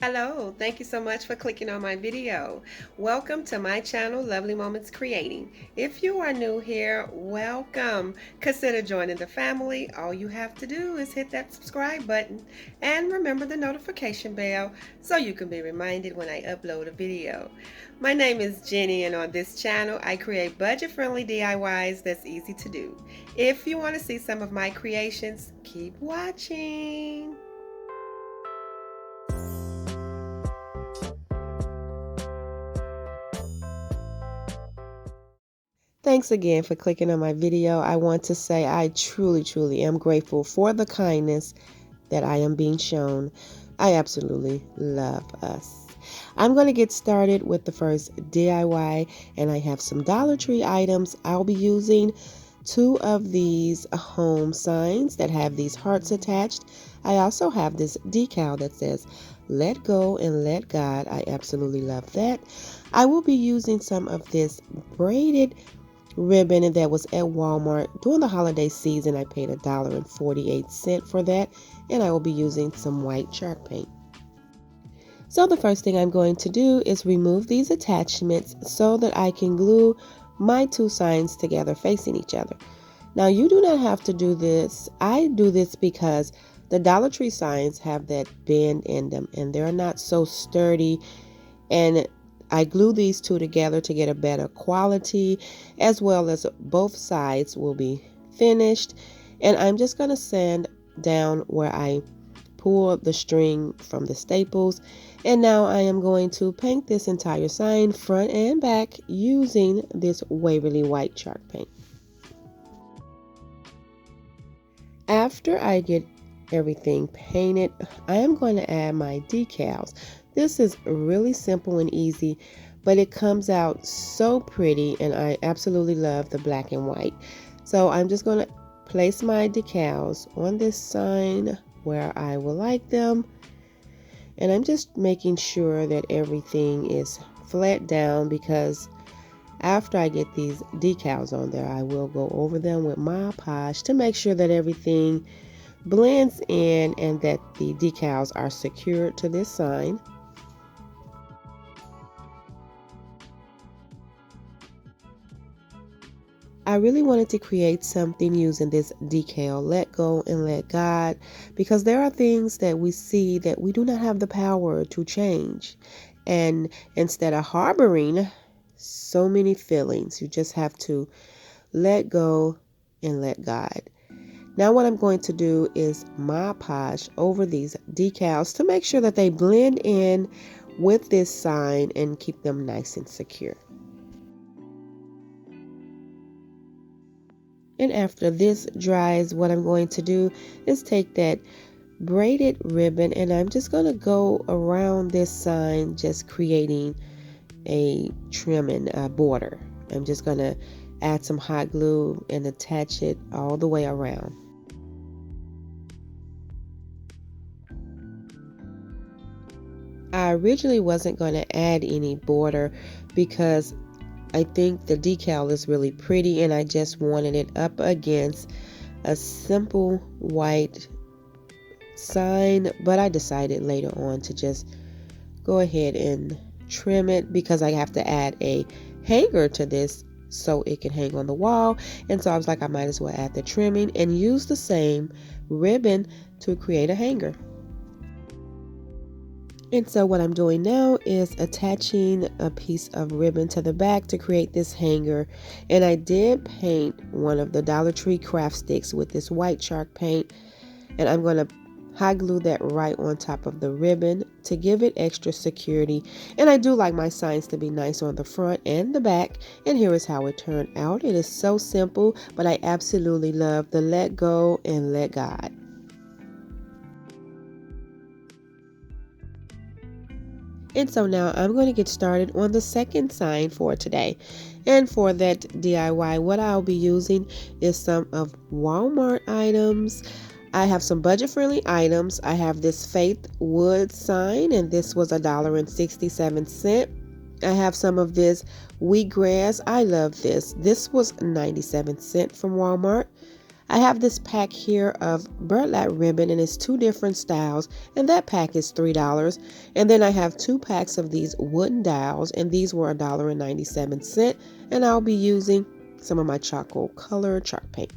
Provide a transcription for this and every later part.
Hello, thank you so much for clicking on my video. Welcome to my channel, Lovely Moments Creating. If you are new here, welcome. Consider joining the family. All you have to do is hit that subscribe button and remember the notification bell so you can be reminded when I upload a video. My name is Jenny, and on this channel, I create budget-friendly DIYs that's easy to do. If you want to see some of my creations, keep watching. Thanks again for clicking on my video. I want to say I truly am grateful for the kindness that I am being shown. I absolutely love us. I'm going to get started with the first DIY, and I have some Dollar Tree items. I'll be using two of these home signs that have these hearts attached. I also have this decal that says let go and let God. I absolutely love that. I will be using some of this braided ribbon, and that was at Walmart during the holiday season. I paid $1.48 for that, and I will be using some white chalk paint. So the first thing I'm going to do is remove these attachments so that I can glue my two signs together facing each other. Now you do not have to do this. I do this because the Dollar Tree signs have that bend in them and they're not so sturdy, and I glue these two together to get a better quality, as well as both sides will be finished. And I'm just going to sand down where I pull the string from the staples. And now I am going to paint this entire sign front and back using this Waverly white chalk paint. After I get everything painted, I am going to add my decals. This is really simple and easy, but it comes out so pretty, and I absolutely love the black and white. So I'm just going to place my decals on this sign where I will like them, and I'm just making sure that everything is flat down, because after I get these decals on there, I will go over them with Mod Podge to make sure that everything blends in and that the decals are secured to this sign. I really wanted to create something using this decal, let go and let God, because there are things that we see that we do not have the power to change. And instead of harboring so many feelings, you just have to let go and let God. Now what I'm going to do is Mod Podge over these decals to make sure that they blend in with this sign and keep them nice and secure. And after this dries, what I'm going to do is take that braided ribbon, and I'm just going to go around this sign, just creating a trimming border. I'm just going to add some hot glue and attach it all the way around. I originally wasn't going to add any border because I think the decal is really pretty, and I just wanted it up against a simple white sign, but I decided later on to just go ahead and trim it because I have to add a hanger to this so it can hang on the wall. And so I was like, I might as well add the trimming and use the same ribbon to create a hanger. And so what I'm doing now is attaching a piece of ribbon to the back to create this hanger. And I did paint one of the Dollar Tree craft sticks with this white chalk paint. And I'm going to hot glue that right on top of the ribbon to give it extra security. And I do like my signs to be nice on the front and the back. And here is how it turned out. It is so simple, but I absolutely love the let go and let God. And so now I'm going to get started on the second sign for today. And for that DIY, what I'll be using is some of Walmart items. I have some budget-friendly items. I have this Faith wood sign, and this was $1.67. I have some of this wheatgrass. I love this. This was 97 cents from Walmart. I have this pack here of burlap ribbon, and it's 2 different styles, and that pack is $3. And then I have 2 packs of these wooden dowels, and these were $1.97, and I'll be using some of my charcoal color chalk paint.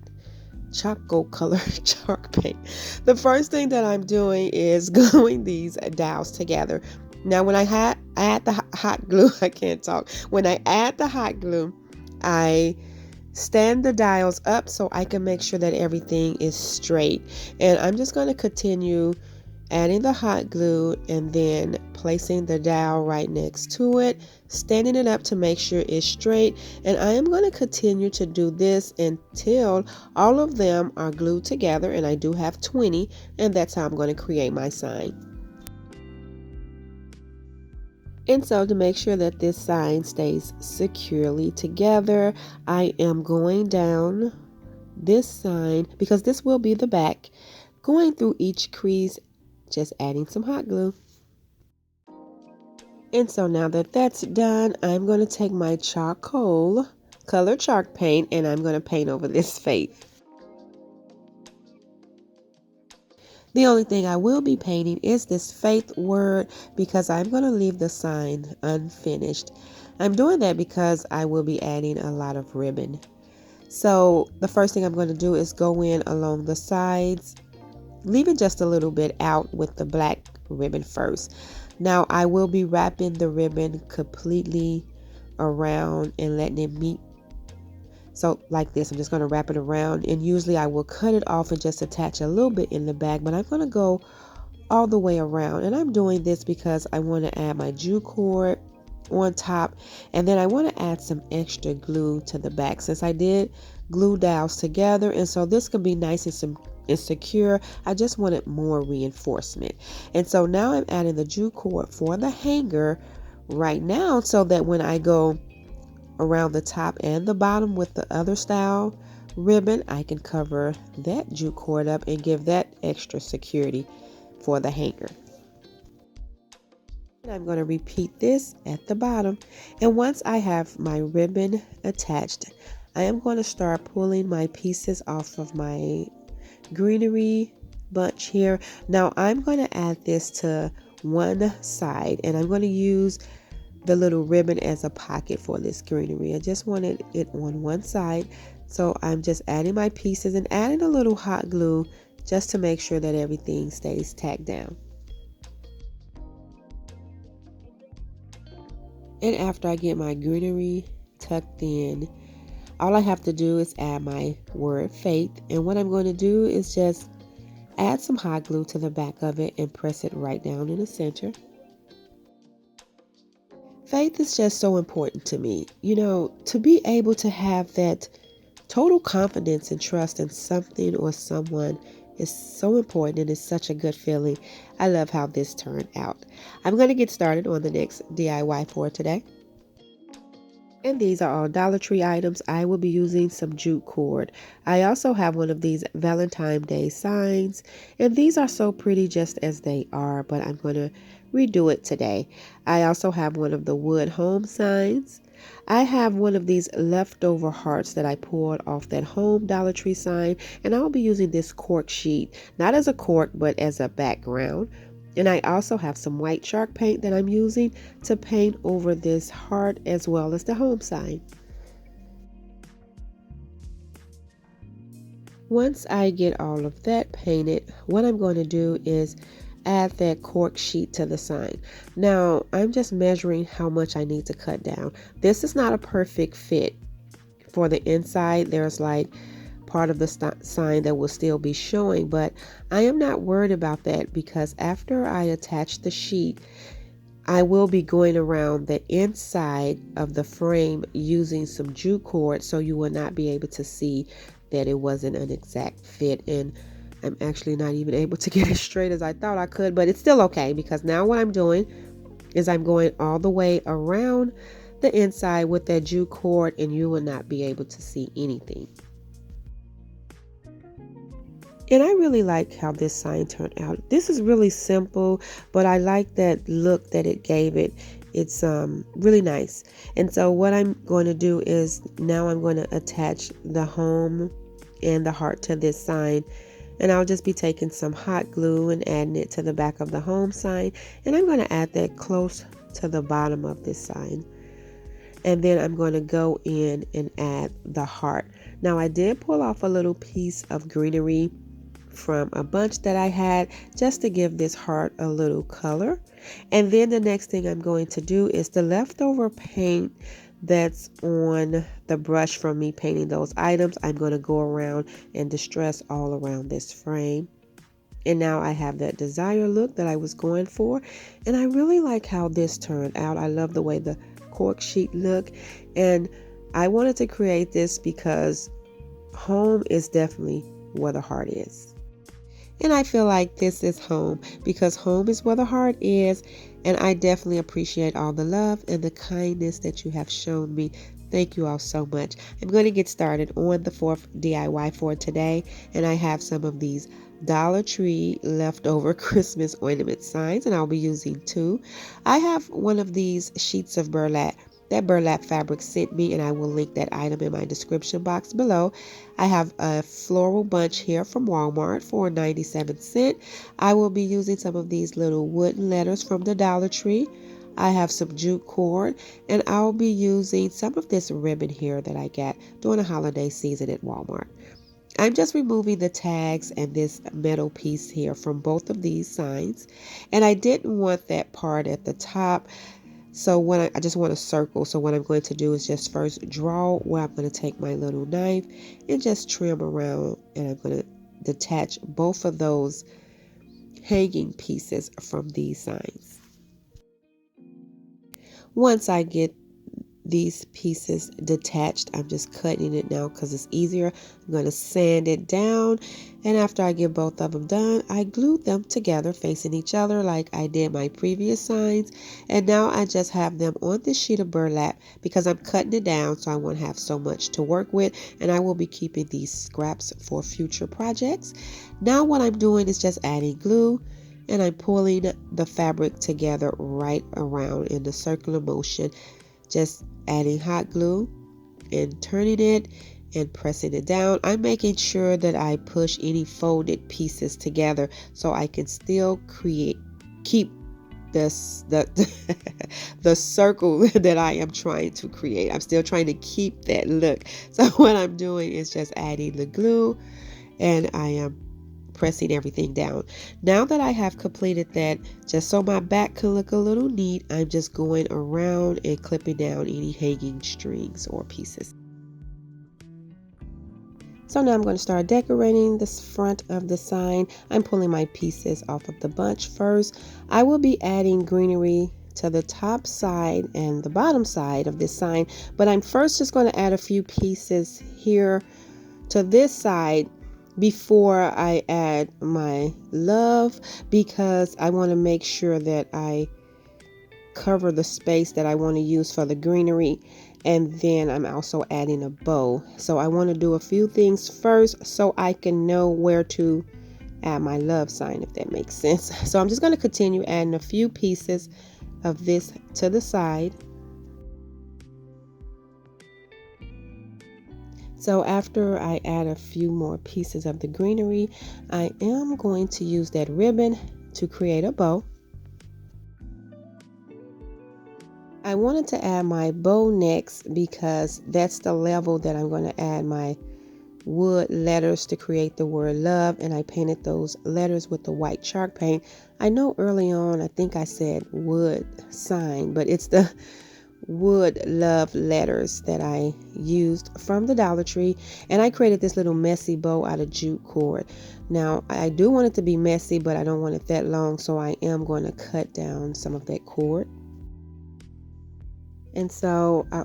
The first thing that I'm doing is gluing these dowels together. Now when I add the hot glue, I can't talk. When I add the hot glue, I stand the dials up so I can make sure that everything is straight. And I'm just going to continue adding the hot glue and then placing the dowel right next to it, standing it up to make sure it's straight. And I am going to continue to do this until all of them are glued together, and I do have 20, and that's how I'm going to create my sign. And so to make sure that this sign stays securely together, I am going down this sign, because this will be the back, going through each crease, just adding some hot glue. And so now that that's done, I'm going to take my charcoal color chalk paint and I'm going to paint over this faith. The only thing I will be painting is this faith word, because I'm going to leave the sign unfinished. I'm doing that because I will be adding a lot of ribbon. So the first thing I'm going to do is go in along the sides, leaving just a little bit out with the black ribbon first. Now I will be wrapping the ribbon completely around and letting it meet. So like this, I'm just going to wrap it around, and usually I will cut it off and just attach a little bit in the back, but I'm going to go all the way around. And I'm doing this because I want to add my jute cord on top, and then I want to add some extra glue to the back, since I did glue dowels together, and so this can be nice and secure. I just wanted more reinforcement. And so now I'm adding the jute cord for the hanger right now, so that when I go around the top and the bottom with the other style ribbon, I can cover that jute cord up and give that extra security for the hanger. And I'm going to repeat this at the bottom. And once I have my ribbon attached, I am going to start pulling my pieces off of my greenery bunch here. Now I'm going to add this to one side, and I'm going to use the little ribbon as a pocket for this greenery. I just wanted it on one side, so I'm just adding my pieces and adding a little hot glue just to make sure that everything stays tacked down. And after I get my greenery tucked in, all I have to do is add my word faith. And what I'm going to do is just add some hot glue to the back of it and press it right down in the center. Faith is just so important to me. You know, to be able to have that total confidence and trust in something or someone is so important, and it's such a good feeling. I love how this turned out. I'm going to get started on the next DIY for today. And these are all Dollar Tree items. I will be using some jute cord. I also have one of these Valentine's Day signs, and these are so pretty just as they are, but I'm going to redo it today. I also have one of the wood home signs. I have one of these leftover hearts that I pulled off that home Dollar Tree sign, and I'll be using this cork sheet, not as a cork, but as a background. And I also have some white chalk paint that I'm using to paint over this heart as well as the home sign. Once I get all of that painted, what I'm going to do is add that cork sheet to the sign. Now, I'm just measuring how much I need to cut down. This is not a perfect fit for the inside. There's like part of the sign that will still be showing, but I am not worried about that, because after I attach the sheet, I will be going around the inside of the frame using some jute cord, so you will not be able to see that it wasn't an exact fit. And I'm actually not even able to get as straight as I thought I could, but it's still okay, because now what I'm doing is I'm going all the way around the inside with that jute cord, and you will not be able to see anything. And I really like how this sign turned out. This is really simple, but I like that look that it gave it. It's really nice. And so what I'm going to do is now I'm going to attach the home and the heart to this sign. And I'll just be taking some hot glue and adding it to the back of the home sign. And I'm going to add that close to the bottom of this sign. And then I'm going to go in and add the heart. Now I did pull off a little piece of greenery from a bunch that I had just to give this heart a little color. And then the next thing I'm going to do is the leftover paint that's on the brush from me painting those items. I'm going to go around and distress all around this frame. And now I have that desired look that I was going for. And I really like how this turned out. I love the way the cork sheet look. And I wanted to create this because home is definitely where the heart is. And I feel like this is home because home is where the heart is. And I definitely appreciate all the love and the kindness that you have shown me. Thank you all so much. I'm going to get started on the fourth DIY for today. And I have some of these Dollar Tree leftover Christmas ornament signs, and I'll be using two. I have one of these sheets of burlap that Burlap fabric sent me, and I will link that item in my description box below. I have a floral bunch here from Walmart for 97 cents. I will be using some of these little wooden letters from the Dollar Tree. I have some jute cord, and I'll be using some of this ribbon here that I got during the holiday season at Walmart. I'm just removing the tags and this metal piece here from both of these signs, and I didn't want that part at the top. So when I just want a circle. So what I'm going to do is just first draw where I'm going to take my little knife and just trim around, and I'm going to detach both of those hanging pieces from these signs. Once I get these pieces detached, I'm just cutting it now because it's easier. I'm going to sand it down, and after I get both of them done, I glued them together facing each other like I did my previous signs. And now I just have them on this sheet of burlap because I'm cutting it down so I won't have so much to work with, and I will be keeping these scraps for future projects. Now what I'm doing is just adding glue, and I'm pulling the fabric together right around in the circular motion, just adding hot glue and turning it and pressing it down. I'm making sure that I push any folded pieces together so I can still keep this the circle that I am trying to create. I'm still trying to keep that look. So what I'm doing is just adding the glue, and I am pressing everything down. Now that I have completed that, just so my back can look a little neat, I'm just going around and clipping down any hanging strings or pieces. So now I'm going to start decorating this front of the sign. I'm pulling my pieces off of the bunch first. I will be adding greenery to the top side and the bottom side of this sign, but I'm first just going to add a few pieces here to this side before I add my love, because I want to make sure that I cover the space that I want to use for the greenery. And then I'm also adding a bow. So I want to do a few things first so I can know where to add my love sign, if that makes sense. So I'm just going to continue adding a few pieces of this to the side. So after I add a few more pieces of the greenery, I am going to use that ribbon to create a bow. I wanted to add my bow next because that's the level that I'm going to add my wood letters to create the word love, and I painted those letters with the white chalk paint. I know early on I think I said wood sign, but it's the wood love letters that I used from the Dollar Tree, and I created this little messy bow out of jute cord. Now I do want it to be messy, but I don't want it that long, so I am going to cut down some of that cord. And so I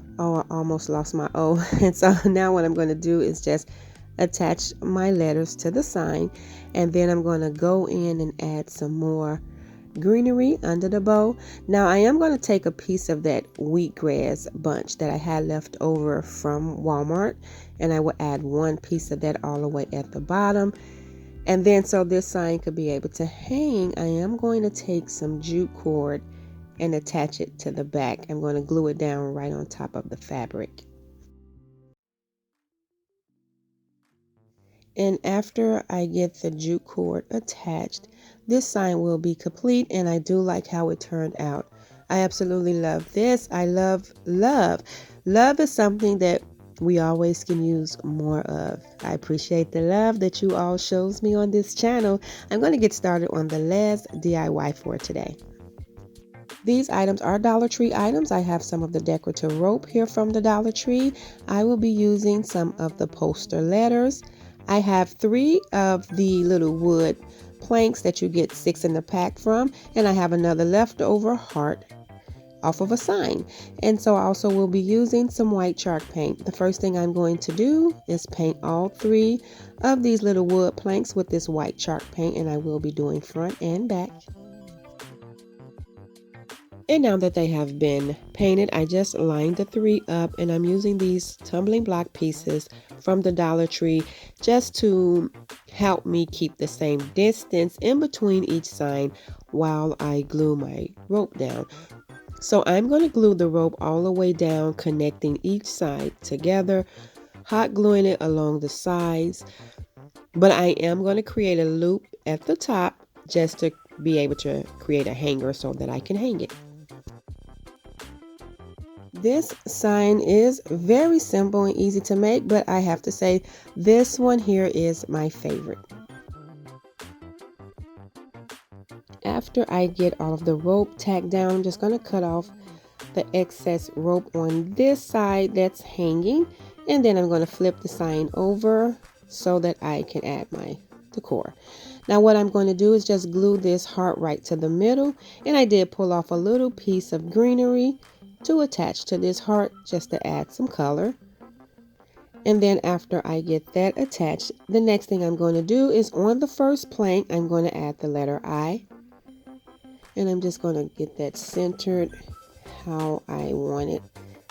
almost lost my O. And so now what I'm going to do is just attach my letters to the sign, and then I'm going to go in and add some more greenery under the bow. Now I am going to take a piece of that wheatgrass bunch that I had left over from Walmart, and I will add one piece of that all the way at the bottom. And then so this sign could be able to hang, I am going to take some jute cord and attach it to the back. I'm going to glue it down right on top of the fabric. And after I get the jute cord attached, this sign will be complete, and I do like how it turned out. I absolutely love this. I love love. Love is something that we always can use more of. I appreciate the love that you all shows me on this channel. I'm going to get started on the last DIY for today. These items are Dollar Tree items. I have some of the decorative rope here from the Dollar Tree. I will be using some of the poster letters. I have 3 of the little wood planks that you get 6 in the pack from, and I have another leftover heart off of a sign. And so I also will be using some white chalk paint. The first thing I'm going to do is paint all 3 of these little wood planks with this white chalk paint, and I will be doing front and back. And now that they have been painted, I just lined the 3 up, and I'm using these tumbling block pieces from the Dollar Tree just to help me keep the same distance in between each sign while I glue my rope down. So I'm going to glue the rope all the way down, connecting each side together, hot gluing it along the sides. But I am going to create a loop at the top just to be able to create a hanger so that I can hang it. This sign is very simple and easy to make, but I have to say this one here is my favorite. After I get all of the rope tacked down, I'm just going to cut off the excess rope on this side that's hanging, and then I'm going to flip the sign over so that I can add my decor. Now what I'm going to do is just glue this heart right to the middle, and I did pull off a little piece of greenery to attach to this heart just to add some color. And then after I get that attached, the next thing I'm going to do is on the first plank, I'm going to add the letter I. And I'm just going to get that centered how I want it.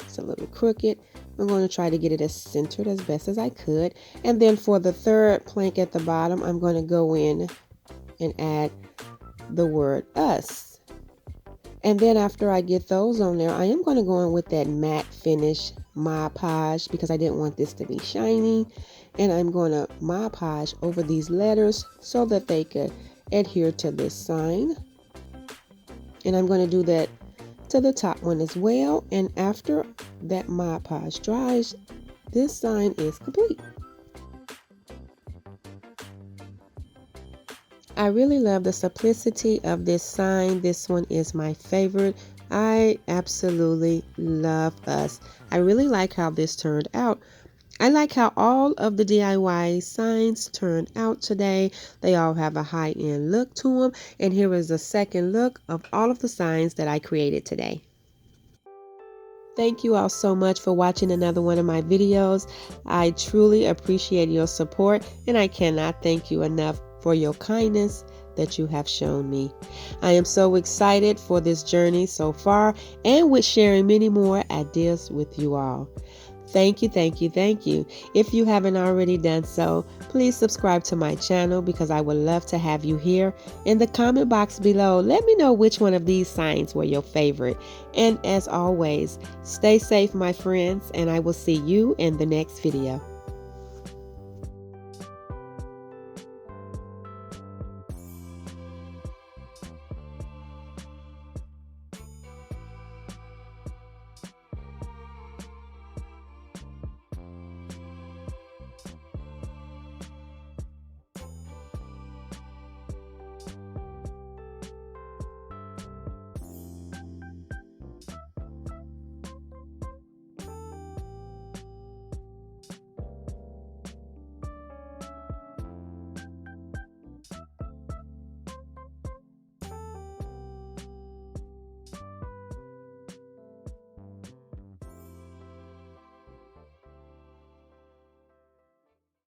It's a little crooked. I'm going to try to get it as centered as best as I could. And then for the third plank at the bottom, I'm going to go in and add the word us. And then after I get those on there, I am going to go in with that matte finish Mod Podge because I didn't want this to be shiny. And I'm going to Mod Podge over these letters so that they could adhere to this sign. And I'm going to do that to the top one as well. And after that Mod Podge dries, this sign is complete. I really love the simplicity of this sign. This one is my favorite. I absolutely love us. I really like how this turned out. I like how all of the DIY signs turned out today. They all have a high-end look to them. And here is a second look of all of the signs that I created today. Thank you all so much for watching another one of my videos. I truly appreciate your support, and I cannot thank you enough for your kindness that you have shown me. I am so excited for this journey so far and with sharing many more ideas with you all. Thank you, thank you, thank you. If you haven't already done so, please subscribe to my channel because I would love to have you here. In the comment box below, let me know which one of these signs were your favorite. And as always, stay safe, my friends, and I will see you in the next video.